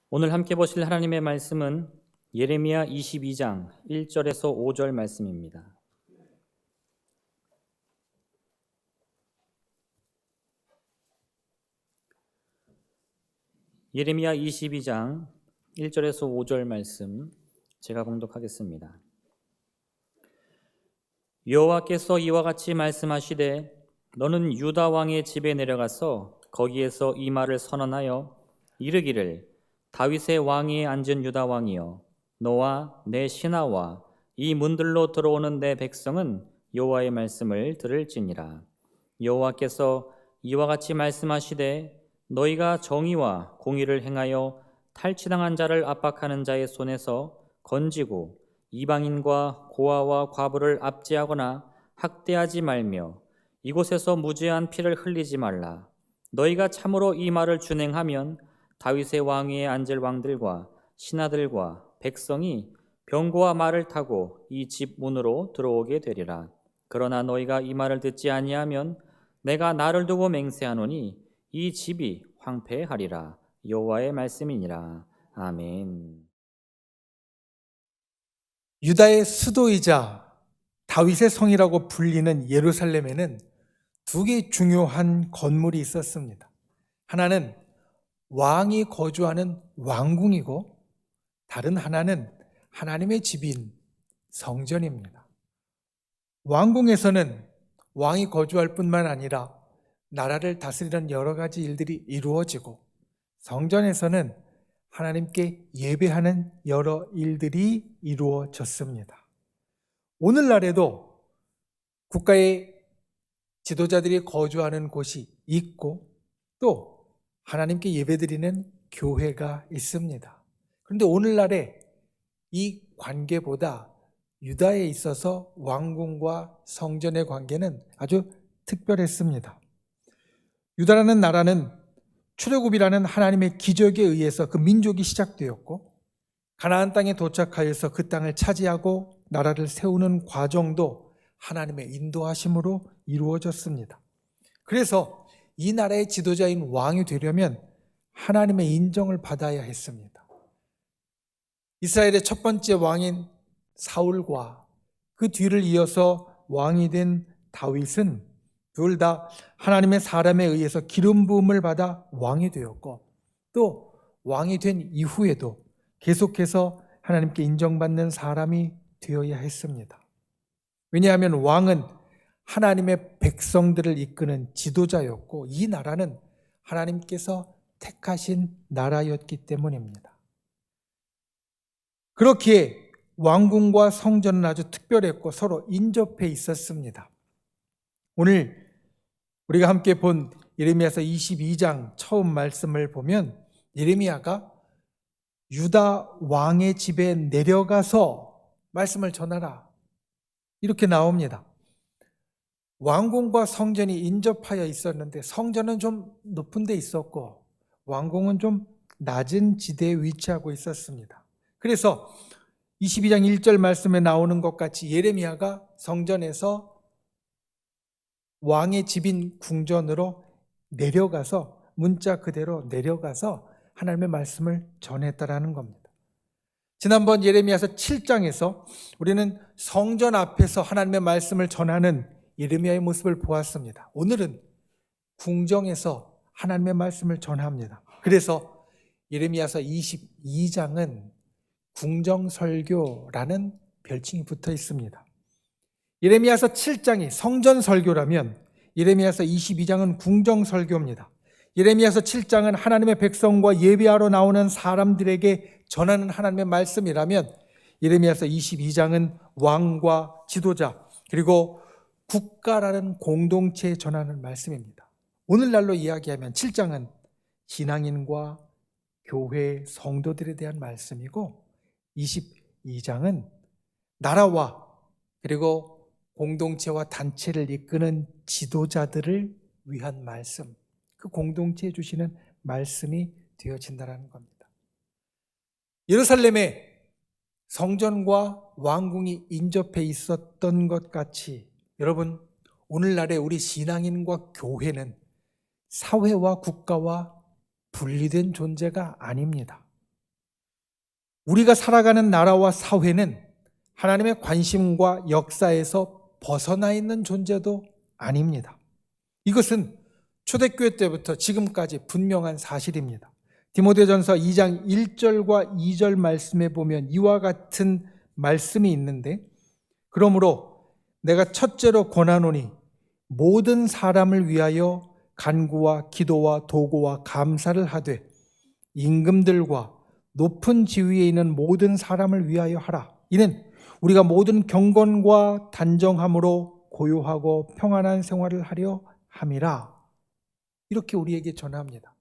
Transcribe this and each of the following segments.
오늘 함께 보실 하나님의 말씀은 예레미야 22장 1절에서 5절 말씀입니다. 예레미야 22장 1절에서 5절 말씀 제가 봉독하겠습니다. 여호와께서 이와 같이 말씀하시되 너는 유다 왕의 집에 내려가서 거기에서 이 말을 선언하여 이르기를 다윗의 왕위에 앉은 유다 왕이여 너와 내 신하와 이 문들로 들어오는 내 백성은 여호와의 말씀을 들을지니라. 여호와께서 이와 같이 말씀하시되 너희가 정의와 공의를 행하여 탈취당한 자를 압박하는 자의 손에서 건지고 이방인과 고아와 과부를 압제하거나 학대하지 말며 이곳에서 무죄한 피를 흘리지 말라. 너희가 참으로 이 말을 준행하면 다윗의 왕위에 앉을 왕들과 신하들과 백성이 병거와 말을 타고 이 집 문으로 들어오게 되리라. 그러나 너희가 이 말을 듣지 아니하면 내가 나를 두고 맹세하노니 이 집이 황폐하리라. 여호와의 말씀이니라. 아멘. 유다의 수도이자 다윗의 성이라고 불리는 예루살렘에는 두 개의 중요한 건물이 있었습니다. 하나는 왕이 거주하는 왕궁이고 다른 하나는 하나님의 집인 성전입니다. 왕궁에서는 왕이 거주할 뿐만 아니라 나라를 다스리는 여러 가지 일들이 이루어지고 성전에서는 하나님께 예배하는 여러 일들이 이루어졌습니다. 오늘날에도 국가의 지도자들이 거주하는 곳이 있고 또 하나님께 예배드리는 교회가 있습니다. 그런데 오늘날에 이 관계보다 유다에 있어서 왕궁과 성전의 관계는 아주 특별했습니다. 유다라는 나라는 출애굽이라는 하나님의 기적에 의해서 그 민족이 시작되었고 가나안 땅에 도착하여서 그 땅을 차지하고 나라를 세우는 과정도 하나님의 인도하심으로 이루어졌습니다. 그래서 이 나라의 지도자인 왕이 되려면 하나님의 인정을 받아야 했습니다. 이스라엘의 첫 번째 왕인 사울과 그 뒤를 이어서 왕이 된 다윗은 둘 다 하나님의 사람에 의해서 기름 부음을 받아 왕이 되었고 또 왕이 된 이후에도 계속해서 하나님께 인정받는 사람이 되어야 했습니다. 왜냐하면 왕은 하나님의 백성들을 이끄는 지도자였고 이 나라는 하나님께서 택하신 나라였기 때문입니다. 그렇기에 왕궁과 성전은 아주 특별했고 서로 인접해 있었습니다. 오늘 우리가 함께 본 예레미야서 22장 처음 말씀을 보면 예레미야가 유다 왕의 집에 내려가서 말씀을 전하라 이렇게 나옵니다. 왕궁과 성전이 인접하여 있었는데 성전은 좀 높은 데 있었고 왕궁은 좀 낮은 지대에 위치하고 있었습니다. 그래서 22장 1절 말씀에 나오는 것 같이 예레미야가 성전에서 왕의 집인 궁전으로 내려가서 문자 그대로 내려가서 하나님의 말씀을 전했다라는 겁니다. 지난번 예레미야서 7장에서 우리는 성전 앞에서 하나님의 말씀을 전하는 예레미야의 모습을 보았습니다. 오늘은 궁정에서 하나님의 말씀을 전합니다. 그래서 예레미야서 22장은 궁정설교라는 별칭이 붙어 있습니다. 예레미야서 7장이 성전설교라면 예레미야서 22장은 궁정설교입니다. 예레미야서 7장은 하나님의 백성과 예배하러 나오는 사람들에게 전하는 하나님의 말씀이라면 예레미야서 22장은 왕과 지도자 그리고 국가라는 공동체에 전하는 말씀입니다. 오늘날로 이야기하면 7장은 신앙인과 교회 성도들에 대한 말씀이고 22장은 나라와 그리고 공동체와 단체를 이끄는 지도자들을 위한 말씀, 그 공동체에 주시는 말씀이 되어진다는 겁니다. 예루살렘에 성전과 왕궁이 인접해 있었던 것 같이 여러분 오늘날의 우리 신앙인과 교회는 사회와 국가와 분리된 존재가 아닙니다. 우리가 살아가는 나라와 사회는 하나님의 관심과 역사에서 벗어나 있는 존재도 아닙니다. 이것은 초대교회 때부터 지금까지 분명한 사실입니다. 디모데전서 2장 1절과 2절 말씀에 보면 이와 같은 말씀이 있는데, 그러므로 내가 첫째로 권하노니 모든 사람을 위하여 간구와 기도와 도고와 감사를 하되 임금들과 높은 지위에 있는 모든 사람을 위하여 하라. 이는 우리가 모든 경건과 단정함으로 고요하고 평안한 생활을 하려 함이라. 이렇게 우리에게 전합니다.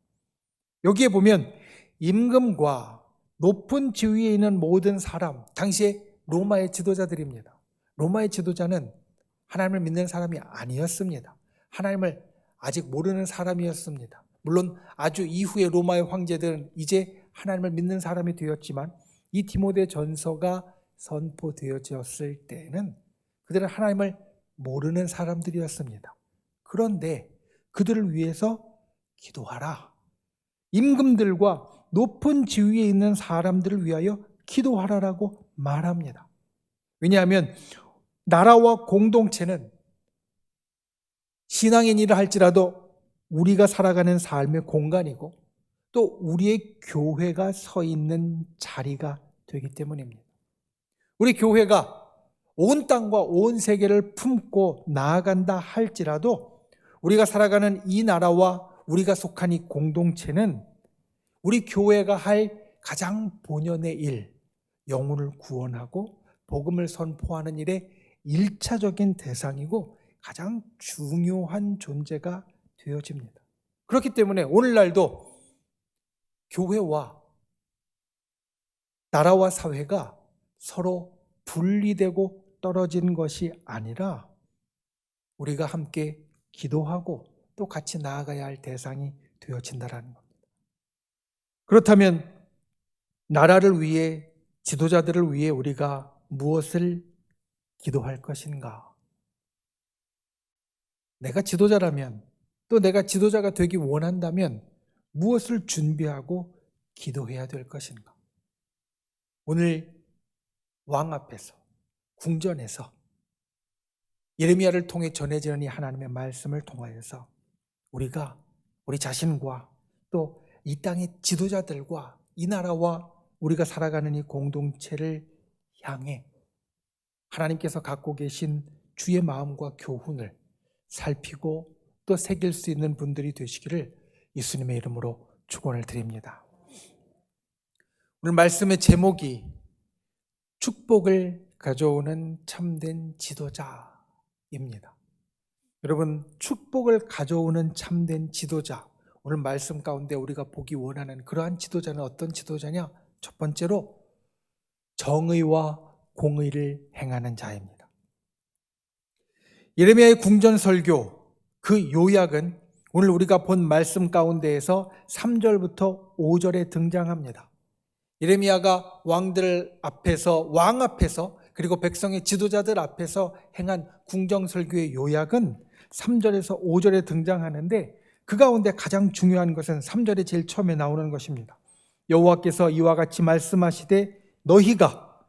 여기에 보면 임금과 높은 지위에 있는 모든 사람, 당시에 로마의 지도자들입니다. 로마의 지도자는 하나님을 믿는 사람이 아니었습니다. 하나님을 아직 모르는 사람이었습니다. 물론 아주 이후에 로마의 황제들은 이제 하나님을 믿는 사람이 되었지만, 이 디모데 전서가 선포되어졌을 때는 그들은 하나님을 모르는 사람들이었습니다. 그런데 그들을 위해서 기도하라. 임금들과 높은 지위에 있는 사람들을 위하여 기도하라라고 말합니다. 왜냐하면 나라와 공동체는 신앙인이라 할지라도 우리가 살아가는 삶의 공간이고 또 우리의 교회가 서 있는 자리가 되기 때문입니다. 우리 교회가 온 땅과 온 세계를 품고 나아간다 할지라도 우리가 살아가는 이 나라와 우리가 속한 이 공동체는 우리 교회가 할 가장 본연의 일, 영혼을 구원하고 복음을 선포하는 일의 1차적인 대상이고 가장 중요한 존재가 되어집니다. 그렇기 때문에 오늘날도 교회와 나라와 사회가 서로 분리되고 떨어진 것이 아니라 우리가 함께 기도하고 또 같이 나아가야 할 대상이 되어진다는 겁니다. 그렇다면 나라를 위해, 지도자들을 위해 우리가 무엇을 기도할 것인가? 내가 지도자라면, 또 내가 지도자가 되기 원한다면 무엇을 준비하고 기도해야 될 것인가? 오늘 왕 앞에서, 궁전에서 예레미야를 통해 전해지는 이 하나님의 말씀을 통하여서 우리가 우리 자신과 또 이 땅의 지도자들과 이 나라와 우리가 살아가는 이 공동체를 향해 하나님께서 갖고 계신 주의 마음과 교훈을 살피고 또 새길 수 있는 분들이 되시기를 예수님의 이름으로 축원을 드립니다. 오늘 말씀의 제목이 축복을 가져오는 참된 지도자입니다. 여러분, 축복을 가져오는 참된 지도자, 오늘 말씀 가운데 우리가 보기 원하는 그러한 지도자는 어떤 지도자냐? 첫 번째로 정의와 공의를 행하는 자입니다. 예레미야의 궁전 설교, 그 요약은 오늘 우리가 본 말씀 가운데에서 3절부터 5절에 등장합니다. 예레미야가 왕들 앞에서, 왕 앞에서, 그리고 백성의 지도자들 앞에서 행한 궁정 설교의 요약은 3절에서 5절에 등장하는데, 그 가운데 가장 중요한 것은 3절에 제일 처음에 나오는 것입니다. 여호와께서 이와 같이 말씀하시되 너희가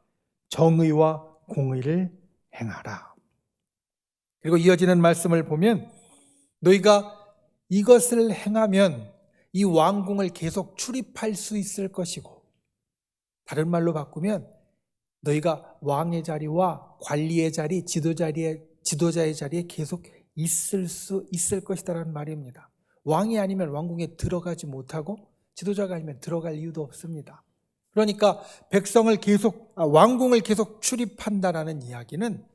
정의와 공의를 행하라. 그리고 이어지는 말씀을 보면 너희가 이것을 행하면 이 왕궁을 계속 출입할 수 있을 것이고, 다른 말로 바꾸면 너희가 왕의 자리와 관리의 자리, 지도자의 자리에 계속 있을 수 있을 것이다라는 말입니다. 왕이 아니면 왕궁에 들어가지 못하고 지도자가 아니면 들어갈 이유도 없습니다. 그러니까 왕궁을 계속 출입한다라는 이야기는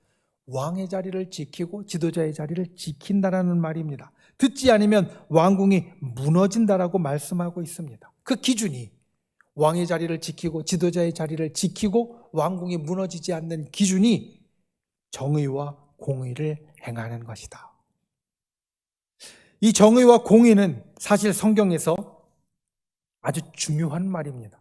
왕의 자리를 지키고 지도자의 자리를 지킨다라는 말입니다. 듣지 않으면 왕궁이 무너진다라고 말씀하고 있습니다. 그 기준이 왕의 자리를 지키고 지도자의 자리를 지키고 왕궁이 무너지지 않는 기준이 정의와 공의를 행하는 것이다. 이 정의와 공의는 사실 성경에서 아주 중요한 말입니다.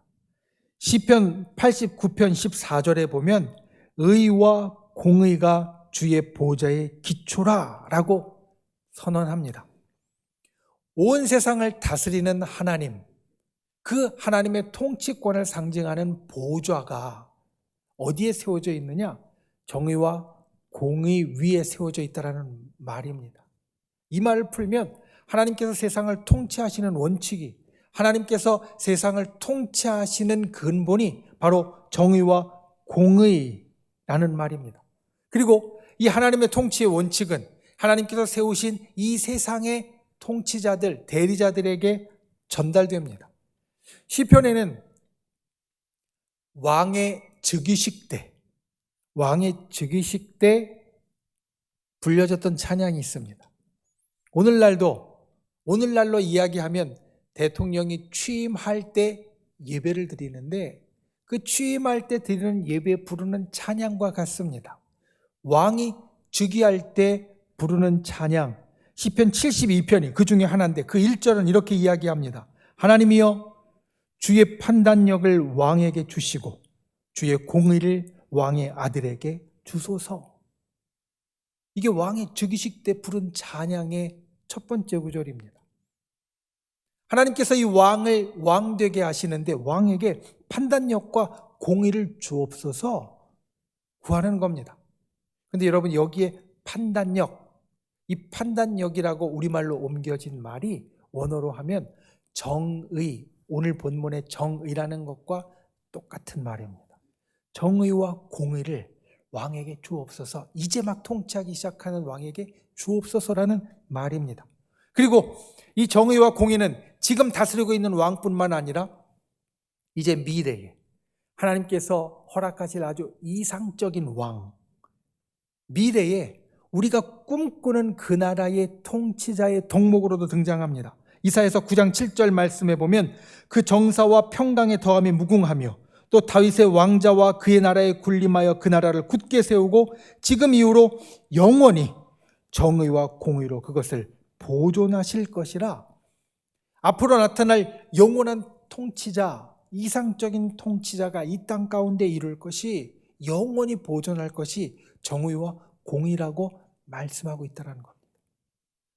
시편 89편 14절에 보면 의와 공의가 주의 보좌의 기초라 라고 선언합니다. 온 세상을 다스리는 하나님, 그 하나님의 통치권을 상징하는 보좌가 어디에 세워져 있느냐? 정의와 공의 위에 세워져 있다는 말입니다. 이 말을 풀면 하나님께서 세상을 통치하시는 원칙이, 하나님께서 세상을 통치하시는 근본이 바로 정의와 공의라는 말입니다. 그리고 이 하나님의 통치의 원칙은 하나님께서 세우신 이 세상의 통치자들, 대리자들에게 전달됩니다. 시편에는 왕의 즉위식 때 불려졌던 찬양이 있습니다. 오늘날로 이야기하면 대통령이 취임할 때 예배를 드리는데 그 취임할 때 드리는 예배에 부르는 찬양과 같습니다. 왕이 즉위할 때 부르는 찬양, 시편 72편이 그 중에 하나인데 그 1절은 이렇게 이야기합니다. 하나님이여 주의 판단력을 왕에게 주시고 주의 공의를 왕의 아들에게 주소서. 이게 왕의 즉위식 때 부른 찬양의 첫 번째 구절입니다. 하나님께서 이 왕을 왕되게 하시는데 왕에게 판단력과 공의를 주옵소서 구하는 겁니다. 근데 여러분 여기에 판단력, 이 판단력이라고 우리말로 옮겨진 말이 원어로 하면 정의, 오늘 본문의 정의라는 것과 똑같은 말입니다. 정의와 공의를 왕에게 주옵소서, 이제 막 통치하기 시작하는 왕에게 주옵소서라는 말입니다. 그리고 이 정의와 공의는 지금 다스리고 있는 왕뿐만 아니라 이제 미래에 하나님께서 허락하실 아주 이상적인 왕, 미래에 우리가 꿈꾸는 그 나라의 통치자의 덕목으로도 등장합니다. 이사야서 9장 7절 말씀에 보면 그 정사와 평강의 더함이 무궁하며 또 다윗의 왕자와 그의 나라에 군림하여 그 나라를 굳게 세우고 지금 이후로 영원히 정의와 공의로 그것을 보존하실 것이라. 앞으로 나타날 영원한 통치자, 이상적인 통치자가 이 땅 가운데 이룰 것이, 영원히 보존할 것이 정의와 공의라고 말씀하고 있다는 겁니다.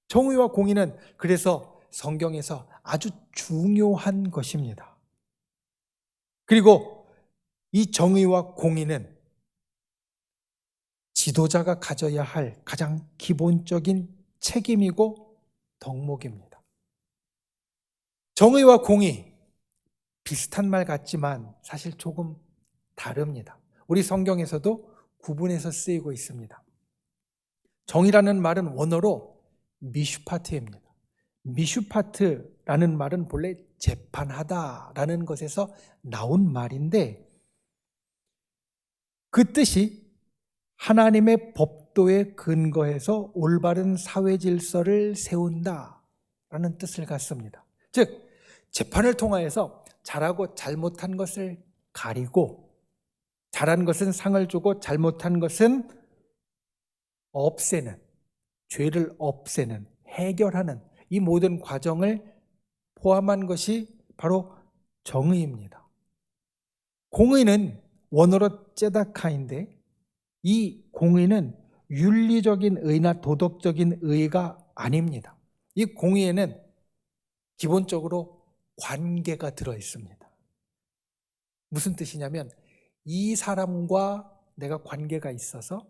정의와 공의는 그래서 성경에서 아주 중요한 것입니다. 그리고 이 정의와 공의는 지도자가 가져야 할 가장 기본적인 책임이고 덕목입니다. 정의와 공의, 비슷한 말 같지만 사실 조금 다릅니다. 우리 성경에서도 구분해서 쓰이고 있습니다. 정의라는 말은 원어로 미슈파트입니다. 미슈파트라는 말은 본래 재판하다라는 것에서 나온 말인데 그 뜻이 하나님의 법도에 근거해서 올바른 사회 질서를 세운다라는 뜻을 갖습니다. 즉 재판을 통하여서 잘하고 잘못한 것을 가리고, 잘한 것은 상을 주고 잘못한 것은 없애는, 죄를 없애는, 해결하는 이 모든 과정을 포함한 것이 바로 정의입니다. 공의는 원어로 째다카인데 이 공의는 윤리적인 의나 도덕적인 의가 아닙니다. 이 공의에는 기본적으로 관계가 들어 있습니다. 무슨 뜻이냐면 이 사람과 내가 관계가 있어서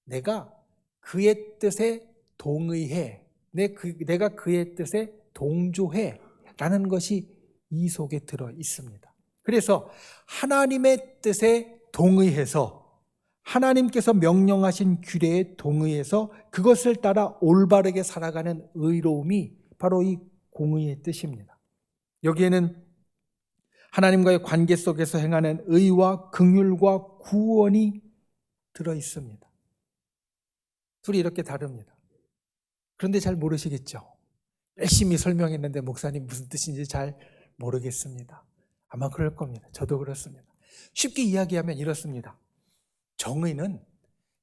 내가 그의 뜻에 동의해, 내가 그의 뜻에 동조해 라는 것이 이 속에 들어 있습니다. 그래서 하나님의 뜻에 동의해서, 하나님께서 명령하신 규례에 동의해서 그것을 따라 올바르게 살아가는 의로움이 바로 이 공의의 뜻입니다. 여기에는 하나님과의 관계 속에서 행하는 의와 긍휼과 구원이 들어 있습니다. 둘이 이렇게 다릅니다. 그런데 잘 모르시겠죠? 열심히 설명했는데 목사님 무슨 뜻인지 잘 모르겠습니다. 아마 그럴 겁니다. 저도 그렇습니다. 쉽게 이야기하면 이렇습니다. 정의는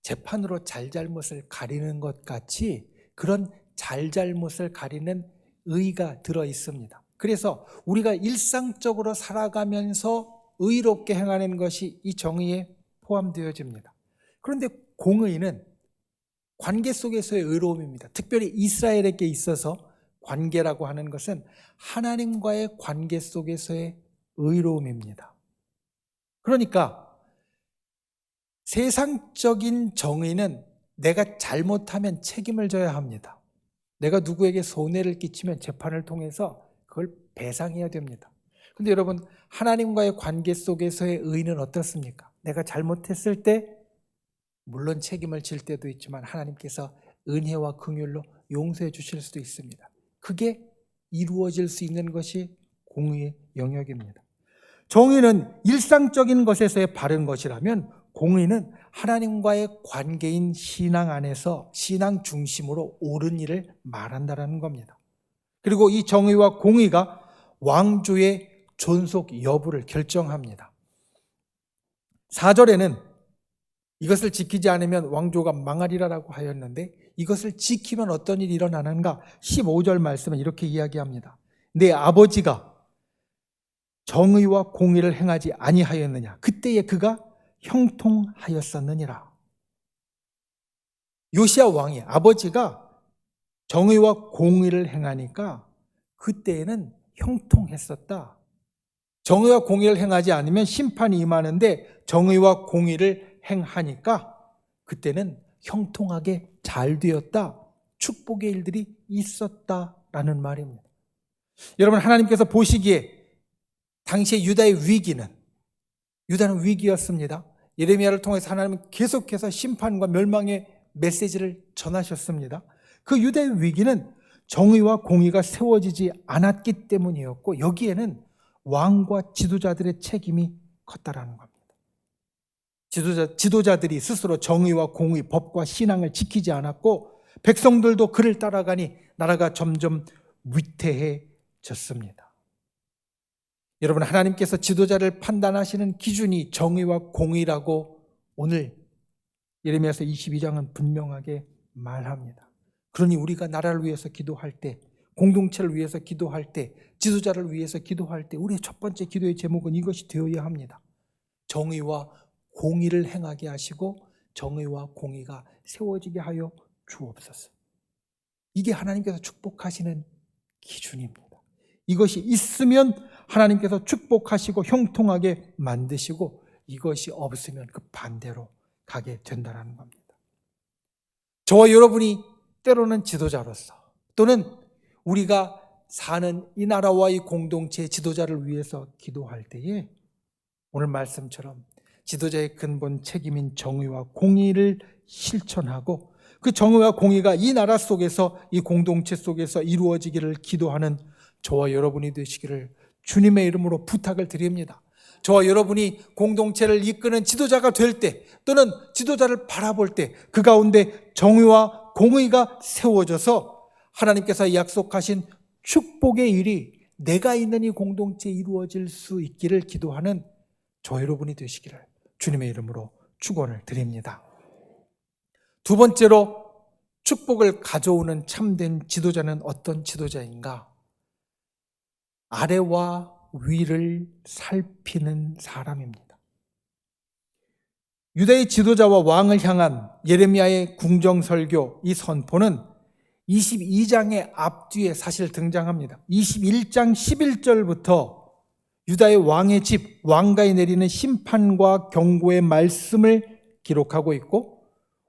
재판으로 잘잘못을 가리는 것 같이 그런 잘잘못을 가리는 의가 들어 있습니다. 그래서 우리가 일상적으로 살아가면서 의롭게 행하는 것이 이 정의에 포함되어집니다. 그런데 공의는 관계 속에서의 의로움입니다. 특별히 이스라엘에게 있어서 관계라고 하는 것은 하나님과의 관계 속에서의 의로움입니다. 그러니까 세상적인 정의는 내가 잘못하면 책임을 져야 합니다. 내가 누구에게 손해를 끼치면 재판을 통해서 그걸 배상해야 됩니다. 근데 여러분, 하나님과의 관계 속에서의 의는 어떻습니까? 내가 잘못했을 때 물론 책임을 질 때도 있지만 하나님께서 은혜와 긍휼로 용서해 주실 수도 있습니다. 그게 이루어질 수 있는 것이 공의의 영역입니다. 정의는 일상적인 것에서의 바른 것이라면 공의는 하나님과의 관계인 신앙 안에서 신앙 중심으로 옳은 일을 말한다는 겁니다. 그리고 이 정의와 공의가 왕조의 존속 여부를 결정합니다. 4절에는 이것을 지키지 않으면 왕조가 망하리라라고 하였는데 이것을 지키면 어떤 일이 일어나는가? 15절 말씀은 이렇게 이야기합니다. 내 아버지가 정의와 공의를 행하지 아니하였느냐? 그때에 그가 형통하였었느니라. 요시야 왕의 아버지가 정의와 공의를 행하니까 그때에는 형통했었다. 정의와 공의를 행하지 않으면 심판이 임하는데 정의와 공의를 행하니까 그때는 형통하게 잘 되었다. 축복의 일들이 있었다라는 말입니다. 여러분, 하나님께서 보시기에 당시의 유다의 위기는, 유다는 위기였습니다. 예레미야를 통해서 하나님은 계속해서 심판과 멸망의 메시지를 전하셨습니다. 그 유다의 위기는 정의와 공의가 세워지지 않았기 때문이었고 여기에는 왕과 지도자들의 책임이 컸다라는 겁니다. 지도자들이 스스로 정의와 공의, 법과 신앙을 지키지 않았고 백성들도 그를 따라가니 나라가 점점 위태해졌습니다. 여러분, 하나님께서 지도자를 판단하시는 기준이 정의와 공의라고 오늘 예레미야서 22장은 분명하게 말합니다. 그러니 우리가 나라를 위해서 기도할 때, 공동체를 위해서 기도할 때, 지도자를 위해서 기도할 때 우리의 첫 번째 기도의 제목은 이것이 되어야 합니다. 정의와 공의를 행하게 하시고 정의와 공의가 세워지게 하여 주옵소서. 이게 하나님께서 축복하시는 기준입니다. 이것이 있으면 하나님께서 축복하시고 형통하게 만드시고 이것이 없으면 그 반대로 가게 된다는 겁니다. 저와 여러분이 때로는 지도자로서 또는 우리가 사는 이 나라와 이 공동체의 지도자를 위해서 기도할 때에 오늘 말씀처럼 지도자의 근본 책임인 정의와 공의를 실천하고 그 정의와 공의가 이 나라 속에서 이 공동체 속에서 이루어지기를 기도하는 저와 여러분이 되시기를 주님의 이름으로 부탁을 드립니다. 저와 여러분이 공동체를 이끄는 지도자가 될 때 또는 지도자를 바라볼 때 그 가운데 정의와 공의가 세워져서 하나님께서 약속하신 축복의 일이 내가 있는 이 공동체에 이루어질 수 있기를 기도하는 저 여러분이 되시기를 주님의 이름으로 축원을 드립니다. 두 번째로 축복을 가져오는 참된 지도자는 어떤 지도자인가? 아래와 위를 살피는 사람입니다. 유다의 지도자와 왕을 향한 예레미야의 궁정설교, 이 선포는 22장의 앞뒤에 사실 등장합니다. 21장 11절부터 유다의 왕의 집, 왕가에 내리는 심판과 경고의 말씀을 기록하고 있고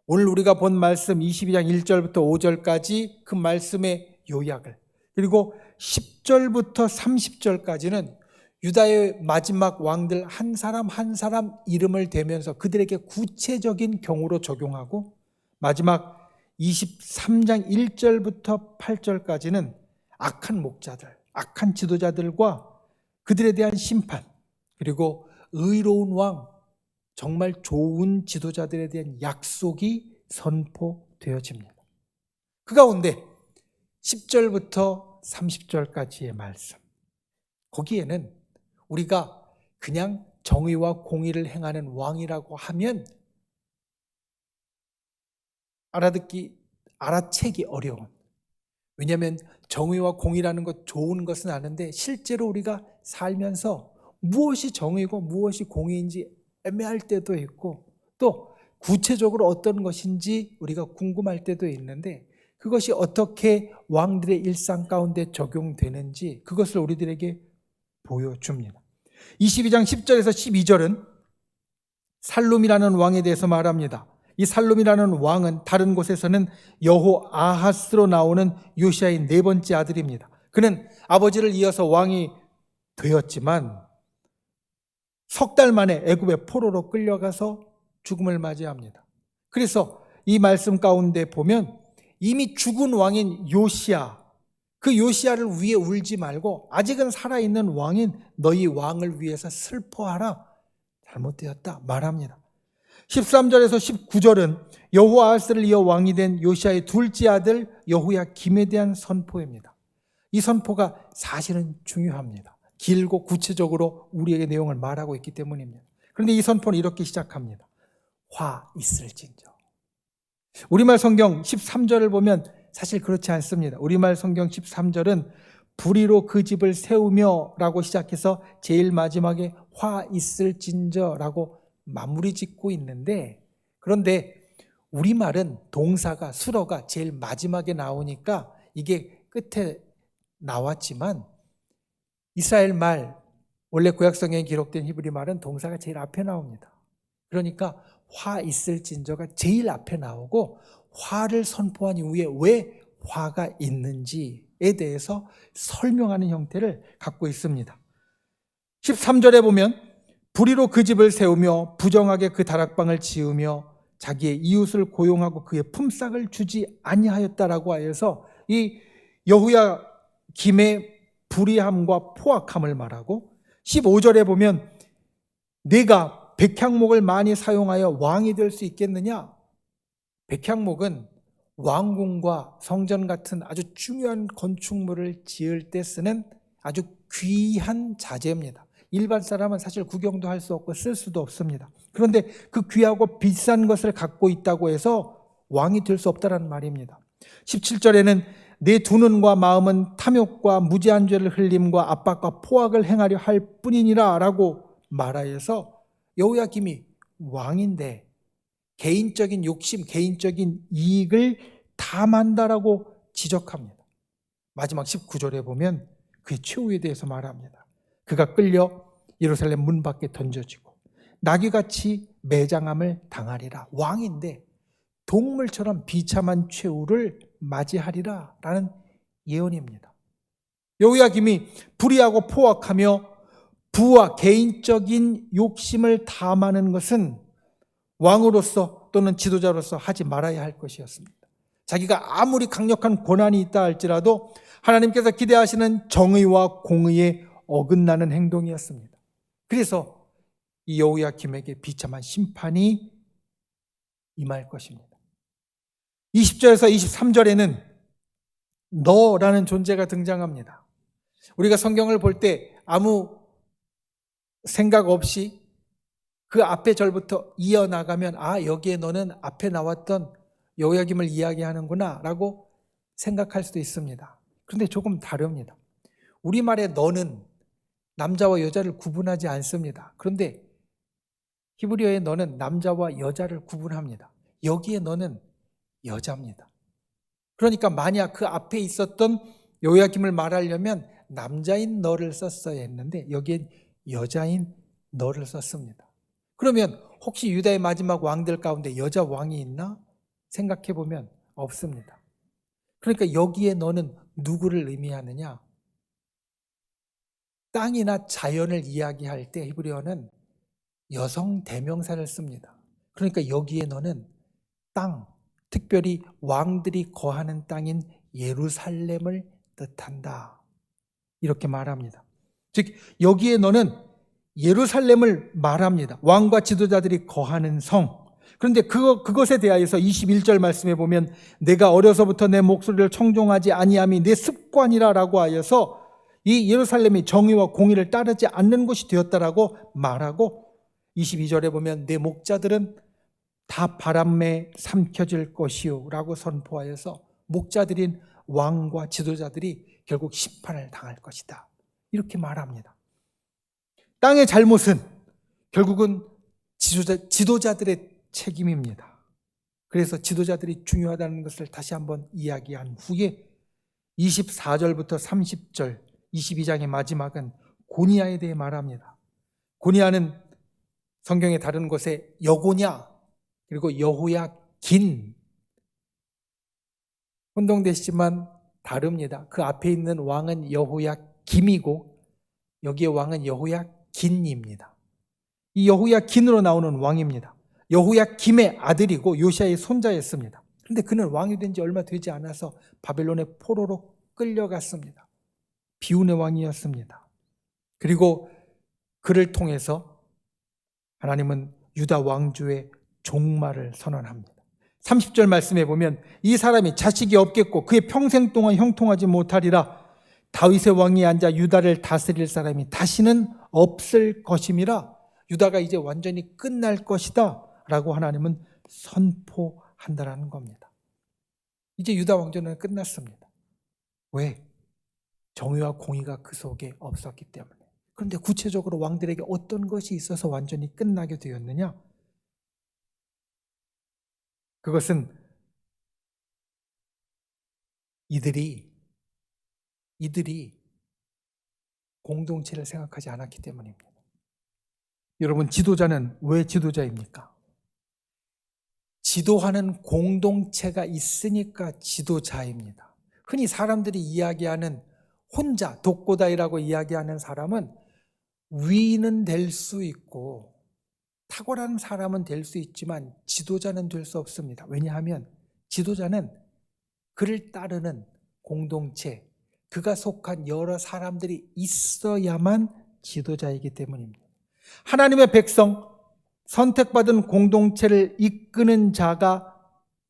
오늘 우리가 본 말씀 22장 1절부터 5절까지 그 말씀의 요약을, 그리고 10절부터 30절까지는 유다의 마지막 왕들 한 사람 한 사람 이름을 대면서 그들에게 구체적인 경우로 적용하고 마지막 23장 1절부터 8절까지는 악한 목자들, 악한 지도자들과 그들에 대한 심판, 그리고 의로운 왕, 정말 좋은 지도자들에 대한 약속이 선포되어집니다. 그 가운데 10절부터 30절까지의 말씀, 거기에는 우리가 그냥 정의와 공의를 행하는 왕이라고 하면 알아채기 어려운, 왜냐하면 정의와 공의라는 것 좋은 것은 아는데 실제로 우리가 살면서 무엇이 정의고 무엇이 공의인지 애매할 때도 있고 또 구체적으로 어떤 것인지 우리가 궁금할 때도 있는데 그것이 어떻게 왕들의 일상 가운데 적용되는지 그것을 우리들에게 보여줍니다. 22장 10절에서 12절은 살룸이라는 왕에 대해서 말합니다. 이 살룸이라는 왕은 다른 곳에서는 여호아하스로 나오는 요시아의 네 번째 아들입니다. 그는 아버지를 이어서 왕이 되었지만 석 달 만에 애굽의 포로로 끌려가서 죽음을 맞이합니다. 그래서 이 말씀 가운데 보면 이미 죽은 왕인 요시아, 그 요시아를 위해 울지 말고 아직은 살아있는 왕인 너희 왕을 위해서 슬퍼하라. 잘못되었다 말합니다. 13절에서 19절은 여호아하스를 이어 왕이 된 요시아의 둘째 아들 여호야김에 대한 선포입니다. 이 선포가 사실은 중요합니다. 길고 구체적으로 우리에게 내용을 말하고 있기 때문입니다. 그런데 이 선포는 이렇게 시작합니다. 화 있을진저. 우리말 성경 13절을 보면 사실 그렇지 않습니다. 우리말 성경 13절은 불의로 그 집을 세우며 라고 시작해서 제일 마지막에 화 있을진저 라고 마무리 짓고 있는데, 그런데 우리말은 동사가 수어가 제일 마지막에 나오니까 이게 끝에 나왔지만 이스라엘 말, 원래 구약성경에 기록된 히브리 말은 동사가 제일 앞에 나옵니다. 그러니까 화 있을진저가 제일 앞에 나오고 화를 선포한 이후에 왜 화가 있는지에 대해서 설명하는 형태를 갖고 있습니다. 13절에 보면 불의로 그 집을 세우며 부정하게 그 다락방을 지으며 자기의 이웃을 고용하고 그의 품삯을 주지 아니하였다라고 하여서 이 여호야김의 불의함과 포악함을 말하고, 15절에 보면 내가 백향목을 많이 사용하여 왕이 될 수 있겠느냐? 백향목은 왕궁과 성전 같은 아주 중요한 건축물을 지을 때 쓰는 아주 귀한 자재입니다. 일반 사람은 사실 구경도 할 수 없고 쓸 수도 없습니다. 그런데 그 귀하고 비싼 것을 갖고 있다고 해서 왕이 될 수 없다는 말입니다. 17절에는 내 두 눈과 마음은 탐욕과 무지한 죄를 흘림과 압박과 포악을 행하려 할 뿐이니라 라고 말하여서 여호야김이 왕인데 개인적인 욕심, 개인적인 이익을 탐한다라고 지적합니다. 마지막 19절에 보면 그의 최후에 대해서 말합니다. 그가 끌려 예루살렘 문 밖에 던져지고 나귀같이 매장함을 당하리라. 왕인데 동물처럼 비참한 최후를 맞이하리라 라는 예언입니다. 여호야김이 불의하고 포악하며 부와 개인적인 욕심을 탐하는 것은 왕으로서 또는 지도자로서 하지 말아야 할 것이었습니다. 자기가 아무리 강력한 권한이 있다 할지라도 하나님께서 기대하시는 정의와 공의에 어긋나는 행동이었습니다. 그래서 이 여호야김에게 비참한 심판이 임할 것입니다. 20절에서 23절에는 너라는 존재가 등장합니다. 우리가 성경을 볼 때 아무 생각 없이 그 앞에 절부터 이어나가면 여기에 너는 앞에 나왔던 여호야김을 이야기하는구나 라고 생각할 수도 있습니다. 그런데 조금 다릅니다. 우리말의 너는 남자와 여자를 구분하지 않습니다. 그런데 히브리어의 너는 남자와 여자를 구분합니다. 여기에 너는 여자입니다. 그러니까 만약 그 앞에 있었던 여호야김을 말하려면 남자인 너를 썼어야 했는데 여기엔 여자인 너를 썼습니다. 그러면 혹시 유다의 마지막 왕들 가운데 여자 왕이 있나? 생각해 보면 없습니다. 그러니까 여기에 너는 누구를 의미하느냐? 땅이나 자연을 이야기할 때 히브리어는 여성 대명사를 씁니다. 그러니까 여기에 너는 땅, 특별히 왕들이 거하는 땅인 예루살렘을 뜻한다. 이렇게 말합니다. 즉 여기에 너는 예루살렘을 말합니다. 왕과 지도자들이 거하는 성. 그런데 그것에 대하여서 21절 말씀에 보면 내가 어려서부터 내 목소리를 청종하지 아니함이 내 습관이라라고 하여서 이 예루살렘이 정의와 공의를 따르지 않는 곳이 되었다라고 말하고, 22절에 보면 내 목자들은 다 바람에 삼켜질 것이요 라고 선포하여서 목자들인 왕과 지도자들이 결국 심판을 당할 것이다. 이렇게 말합니다. 땅의 잘못은 결국은 지도자들의 책임입니다. 그래서 지도자들이 중요하다는 것을 다시 한번 이야기한 후에 24절부터 30절 22장의 마지막은 고니야에 대해 말합니다. 고니야는 성경의 다른 곳에 여고냐 그리고 여호야긴 혼동되시지만 다릅니다. 그 앞에 있는 왕은 여호야김이고 여기에 왕은 여호야긴입니다. 이 여호야긴으로 나오는 왕입니다. 여호야김의 아들이고 요시야의 손자였습니다. 그런데 그는 왕이 된 지 얼마 되지 않아서 바벨론의 포로로 끌려갔습니다. 비운의 왕이었습니다. 그리고 그를 통해서 하나님은 유다 왕조의 종말을 선언합니다. 30절 말씀에 보면 이 사람이 자식이 없겠고 그의 평생 동안 형통하지 못하리라. 다윗의 왕위에 앉아 유다를 다스릴 사람이 다시는 없을 것임이라. 유다가 이제 완전히 끝날 것이다 라고 하나님은 선포한다라는 겁니다. 이제 유다 왕조는 끝났습니다. 왜? 정의와 공의가 그 속에 없었기 때문에. 그런데 구체적으로 왕들에게 어떤 것이 있어서 완전히 끝나게 되었느냐? 그것은 이들이 공동체를 생각하지 않았기 때문입니다. 여러분, 지도자는 왜 지도자입니까? 지도하는 공동체가 있으니까 지도자입니다. 흔히 사람들이 이야기하는 혼자 독고다이라고 이야기하는 사람은 위인은 될 수 있고 탁월한 사람은 될 수 있지만 지도자는 될 수 없습니다. 왜냐하면 지도자는 그를 따르는 공동체, 그가 속한 여러 사람들이 있어야만 지도자이기 때문입니다. 하나님의 백성, 선택받은 공동체를 이끄는 자가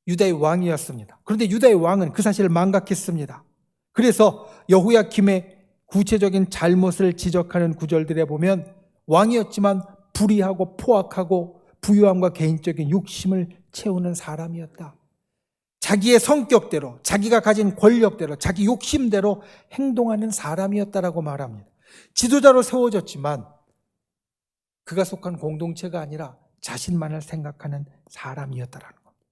유다의 왕이었습니다. 그런데 유다의 왕은 그 사실을 망각했습니다. 그래서 여호야김의 구체적인 잘못을 지적하는 구절들에 보면 왕이었지만 불의하고 포악하고 부유함과 개인적인 욕심을 채우는 사람이었다. 자기의 성격대로, 자기가 가진 권력대로, 자기 욕심대로 행동하는 사람이었다라고 말합니다. 지도자로 세워졌지만 그가 속한 공동체가 아니라 자신만을 생각하는 사람이었다라는 겁니다.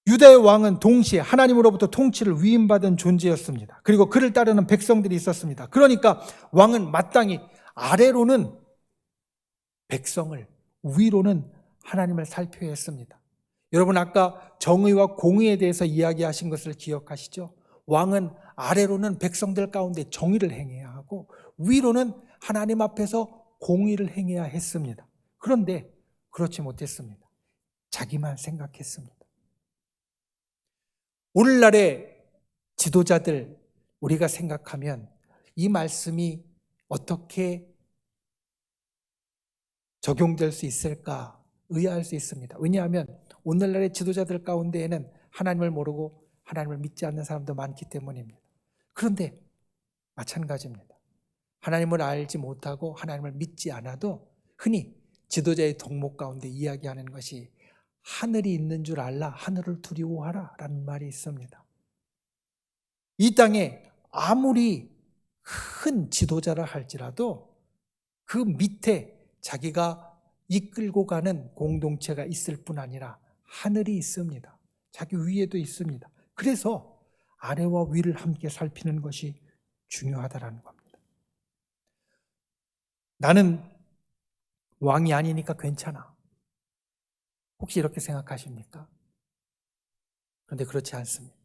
유다의 왕은 동시에 하나님으로부터 통치를 위임받은 존재였습니다. 그리고 그를 따르는 백성들이 있었습니다. 그러니까 왕은 마땅히 아래로는 백성을, 위로는 하나님을 살펴야 했습니다. 여러분, 아까 정의와 공의에 대해서 이야기하신 것을 기억하시죠? 왕은 아래로는 백성들 가운데 정의를 행해야 하고 위로는 하나님 앞에서 공의를 행해야 했습니다. 그런데 그렇지 못했습니다. 자기만 생각했습니다. 오늘날의 지도자들 우리가 생각하면 이 말씀이 어떻게 적용될 수 있을까 의아할 수 있습니다. 왜냐하면 오늘날의 지도자들 가운데에는 하나님을 모르고 하나님을 믿지 않는 사람도 많기 때문입니다. 그런데 마찬가지입니다. 하나님을 알지 못하고 하나님을 믿지 않아도 흔히 지도자의 덕목 가운데 이야기하는 것이 하늘이 있는 줄 알라, 하늘을 두려워하라 라는 말이 있습니다. 이 땅에 아무리 큰 지도자라 할지라도 그 밑에 자기가 이끌고 가는 공동체가 있을 뿐 아니라 하늘이 있습니다. 자기 위에도 있습니다. 그래서 아래와 위를 함께 살피는 것이 중요하다라는 겁니다. 나는 왕이 아니니까 괜찮아. 혹시 이렇게 생각하십니까? 그런데 그렇지 않습니다.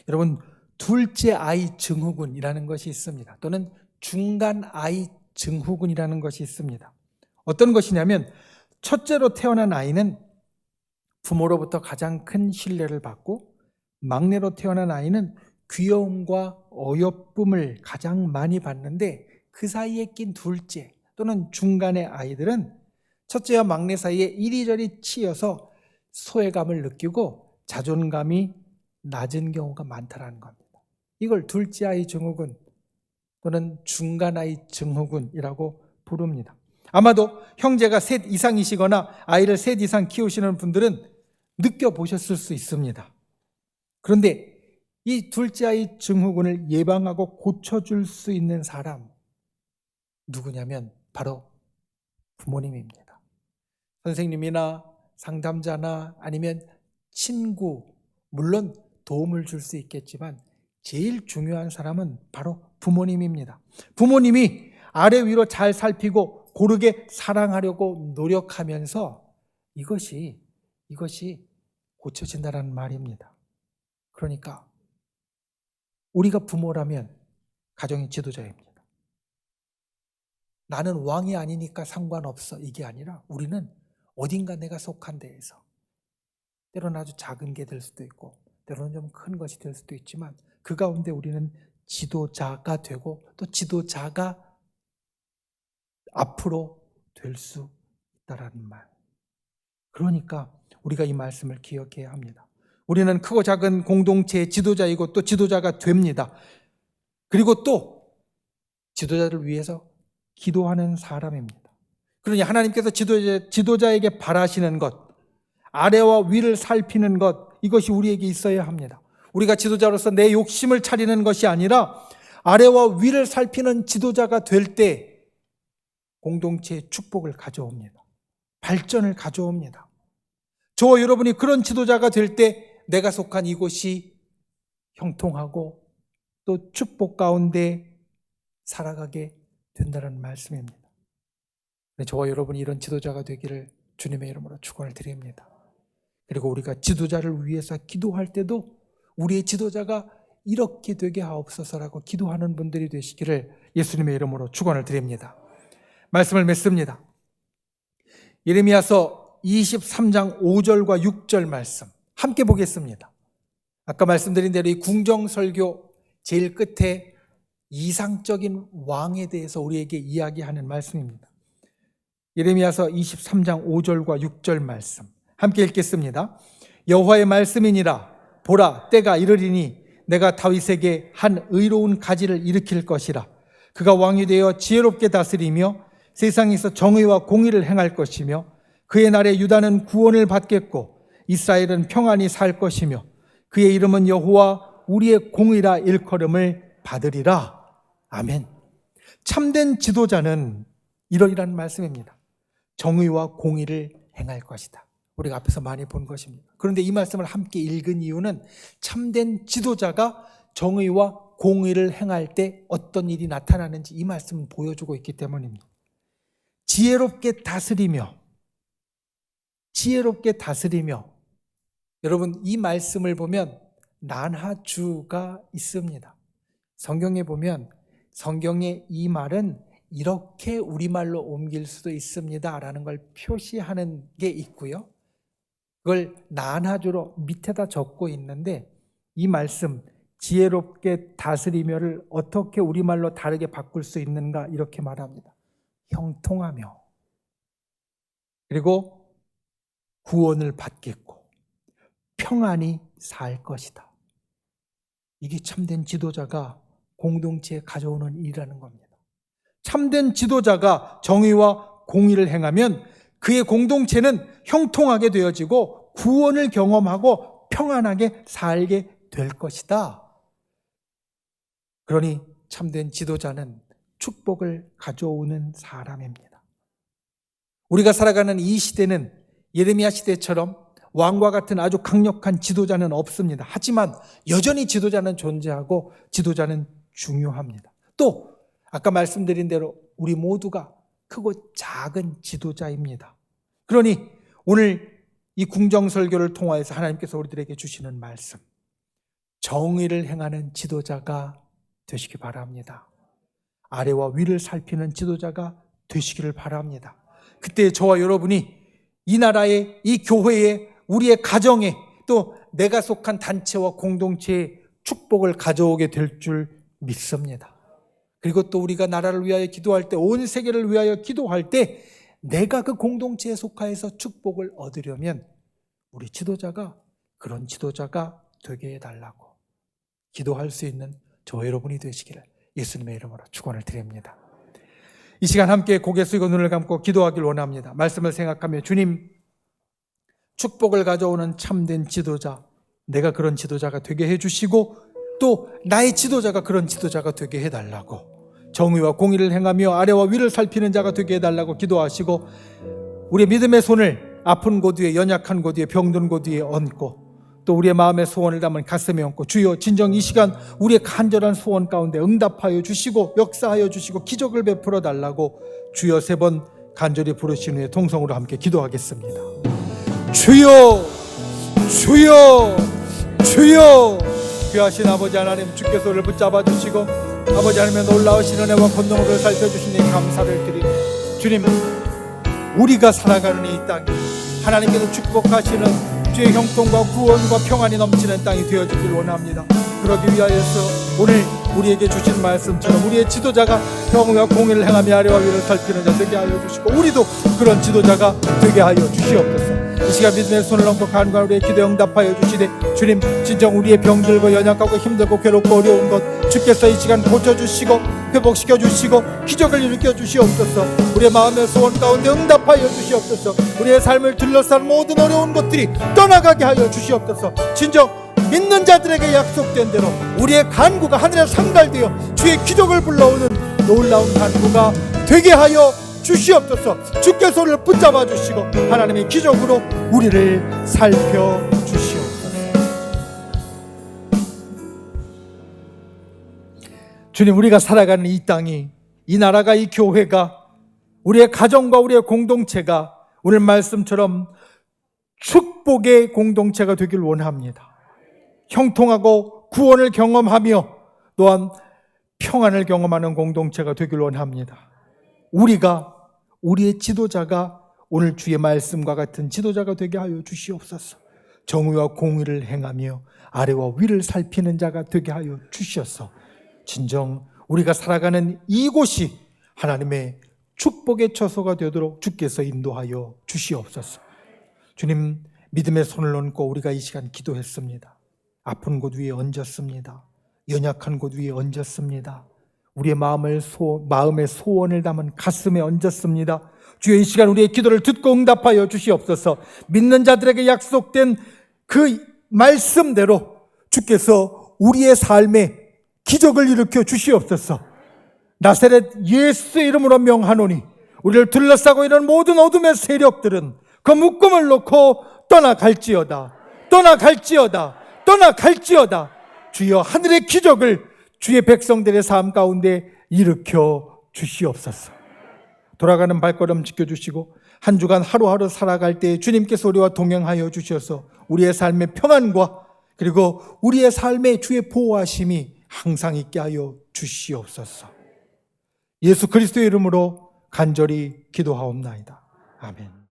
여러분, 둘째 아이 증후군이라는 것이 있습니다. 또는 중간 아이 증후군이라는 것이 있습니다. 어떤 것이냐면 첫째로 태어난 아이는 부모로부터 가장 큰 신뢰를 받고 막내로 태어난 아이는 귀여움과 어여쁨을 가장 많이 받는데 그 사이에 낀 둘째 또는 중간의 아이들은 첫째와 막내 사이에 이리저리 치여서 소외감을 느끼고 자존감이 낮은 경우가 많다는 겁니다. 이걸 둘째 아이 증후군 또는 중간 아이 증후군이라고 부릅니다. 아마도 형제가 셋 이상이시거나 아이를 셋 이상 키우시는 분들은 느껴보셨을 수 있습니다. 그런데 이 둘째 아이 증후군을 예방하고 고쳐줄 수 있는 사람 누구냐면 바로 부모님입니다. 선생님이나 상담자나 아니면 친구, 물론 도움을 줄 수 있겠지만 제일 중요한 사람은 바로 부모님입니다. 부모님이 아래 위로 잘 살피고 고르게 사랑하려고 노력하면서 이것이 고쳐진다는 말입니다. 그러니까 우리가 부모라면 가정의 지도자입니다. 나는 왕이 아니니까 상관없어, 이게 아니라 우리는 어딘가 내가 속한 데에서, 때로는 아주 작은 게 될 수도 있고 때로는 좀 큰 것이 될 수도 있지만 그 가운데 우리는 지도자가 되고 또 지도자가 앞으로 될 수 있다라는 말. 그러니까 우리가 이 말씀을 기억해야 합니다. 우리는 크고 작은 공동체의 지도자이고 또 지도자가 됩니다. 그리고 또 지도자를 위해서 기도하는 사람입니다. 그러니 하나님께서 지도자에게 바라시는 것, 아래와 위를 살피는 것, 이것이 우리에게 있어야 합니다. 우리가 지도자로서 내 욕심을 차리는 것이 아니라 아래와 위를 살피는 지도자가 될 때 공동체의 축복을 가져옵니다. 발전을 가져옵니다. 저와 여러분이 그런 지도자가 될 때 내가 속한 이곳이 형통하고 또 축복 가운데 살아가게 된다는 말씀입니다. 저와 여러분이 이런 지도자가 되기를 주님의 이름으로 축원을 드립니다. 그리고 우리가 지도자를 위해서 기도할 때도 우리의 지도자가 이렇게 되게 하옵소서라고 기도하는 분들이 되시기를 예수님의 이름으로 축원을 드립니다. 말씀을 맺습니다. 예레미야서 23장 5절과 6절 말씀 함께 보겠습니다. 아까 말씀드린 대로 이 궁정설교 제일 끝에 이상적인 왕에 대해서 우리에게 이야기하는 말씀입니다. 예레미야서 23장 5절과 6절 말씀 함께 읽겠습니다. 여호와의 말씀이니라. 보라, 때가 이르리니 내가 다윗에게 한 의로운 가지를 일으킬 것이라. 그가 왕이 되어 지혜롭게 다스리며 세상에서 정의와 공의를 행할 것이며 그의 날에 유다는 구원을 받겠고 이스라엘은 평안히 살 것이며 그의 이름은 여호와 우리의 공의라 일컬음을 받으리라. 아멘. 참된 지도자는 이러이라는 말씀입니다. 정의와 공의를 행할 것이다. 우리가 앞에서 많이 본 것입니다. 그런데 이 말씀을 함께 읽은 이유는 참된 지도자가 정의와 공의를 행할 때 어떤 일이 나타나는지 이 말씀은 보여주고 있기 때문입니다. 지혜롭게 다스리며 여러분 이 말씀을 보면 난하주가 있습니다. 성경에 보면 성경의 이 말은 이렇게 우리말로 옮길 수도 있습니다 라는 걸 표시하는 게 있고요. 그걸 난하주로 밑에다 적고 있는데 이 말씀 지혜롭게 다스리며를 어떻게 우리말로 다르게 바꿀 수 있는가 이렇게 말합니다. 형통하며 그리고 구원을 받겠고 평안히 살 것이다. 이게 참된 지도자가 공동체에 가져오는 일이라는 겁니다. 참된 지도자가 정의와 공의를 행하면 그의 공동체는 형통하게 되어지고 구원을 경험하고 평안하게 살게 될 것이다. 그러니 참된 지도자는 축복을 가져오는 사람입니다. 우리가 살아가는 이 시대는 예레미야 시대처럼 왕과 같은 아주 강력한 지도자는 없습니다. 하지만 여전히 지도자는 존재하고 지도자는 중요합니다. 또 아까 말씀드린 대로 우리 모두가 크고 작은 지도자입니다. 그러니 오늘 이 궁정설교를 통하여서 하나님께서 우리들에게 주시는 말씀, 정의를 행하는 지도자가 되시기 바랍니다. 아래와 위를 살피는 지도자가 되시기를 바랍니다. 그때 저와 여러분이 이 나라에, 이 교회에, 우리의 가정에 또 내가 속한 단체와 공동체에 축복을 가져오게 될 줄 믿습니다. 그리고 또 우리가 나라를 위하여 기도할 때, 온 세계를 위하여 기도할 때 내가 그 공동체에 속하여서 축복을 얻으려면 우리 지도자가 그런 지도자가 되게 해달라고 기도할 수 있는 저 여러분이 되시기를 예수님의 이름으로 축원을 드립니다. 이 시간 함께 고개 숙이고 눈을 감고 기도하길 원합니다. 말씀을 생각하며 주님, 축복을 가져오는 참된 지도자, 내가 그런 지도자가 되게 해주시고 또 나의 지도자가 그런 지도자가 되게 해달라고, 정의와 공의를 행하며 아래와 위를 살피는 자가 되게 해달라고 기도하시고 우리의 믿음의 손을 아픈 곳 위에, 연약한 곳 위에, 병든 곳 위에 얹고 또 우리의 마음의 소원을 담은 가슴에 얹고, 주여 진정 이 시간 우리의 간절한 소원 가운데 응답하여 주시고 역사하여 주시고 기적을 베풀어 달라고 주여 3번 간절히 부르신 후에 통성으로 함께 기도하겠습니다. 주여, 주여, 주여. 귀하신 아버지 하나님, 주께서 우리를 붙잡아 주시고 아버지 하나님의 놀라우신 은혜와 권능으로 살펴주시니 감사를 드리고, 주님, 우리가 살아가는 이 땅이 하나님께서 축복하시는 주의 형통과 구원과 평안이 넘치는 땅이 되어주길 원합니다. 그러기 위하여서 오늘 우리에게 주신 말씀처럼 우리의 지도자가 평화와 공의를 행하며 아래와 위를 살피는 자 되게 하여 주시고, 우리도 그런 지도자가 되게 하여 주시옵소서. 이 시간 믿음의 손을 얹고 간구하는 우리의 기도에 응답하여 주시되, 주님 진정 우리의 병들고 연약하고 힘들고 괴롭고 어려운 것 주께서 이 시간 고쳐주시고 회복시켜 주시고 기적을 일으켜 주시옵소서. 우리의 마음의 소원 가운데 응답하여 주시옵소서. 우리의 삶을 둘러싼 모든 어려운 것들이 떠나가게 하여 주시옵소서. 진정 믿는 자들에게 약속된 대로 우리의 간구가 하늘에 상달되어 주의 기적을 불러오는 놀라운 간구가 되게 하여 주시옵소서. 주께서 우리를 붙잡아 주시고 하나님의 기적으로 우리를 살펴주시옵소서. 주님, 우리가 살아가는 이 땅이, 이 나라가, 이 교회가, 우리의 가정과 우리의 공동체가 오늘 말씀처럼 축복의 공동체가 되길 원합니다. 형통하고 구원을 경험하며 또한 평안을 경험하는 공동체가 되길 원합니다. 우리의 지도자가 오늘 주의 말씀과 같은 지도자가 되게 하여 주시옵소서. 정의와 공의를 행하며 아래와 위를 살피는 자가 되게 하여 주시옵소서. 진정 우리가 살아가는 이곳이 하나님의 축복의 처소가 되도록 주께서 인도하여 주시옵소서. 주님, 믿음의 손을 얹고 우리가 이 시간 기도했습니다. 아픈 곳 위에 얹었습니다. 연약한 곳 위에 얹었습니다. 우리의 마음의 소원을 담은 가슴에 얹었습니다. 주여, 이 시간 우리의 기도를 듣고 응답하여 주시옵소서. 믿는 자들에게 약속된 그 말씀대로 주께서 우리의 삶에 기적을 일으켜 주시옵소서. 나사렛 예수의 이름으로 명하노니 우리를 둘러싸고 있는 모든 어둠의 세력들은 그 묶음을 놓고 떠나갈지어다, 떠나갈지어다, 떠나갈지어다. 주여, 하늘의 기적을 주의 백성들의 삶 가운데 일으켜 주시옵소서. 돌아가는 발걸음 지켜주시고 한 주간 하루하루 살아갈 때 주님께서 우리와 동행하여 주셔서 우리의 삶의 평안과 그리고 우리의 삶의 주의 보호하심이 항상 있게 하여 주시옵소서. 예수 그리스도의 이름으로 간절히 기도하옵나이다. 아멘.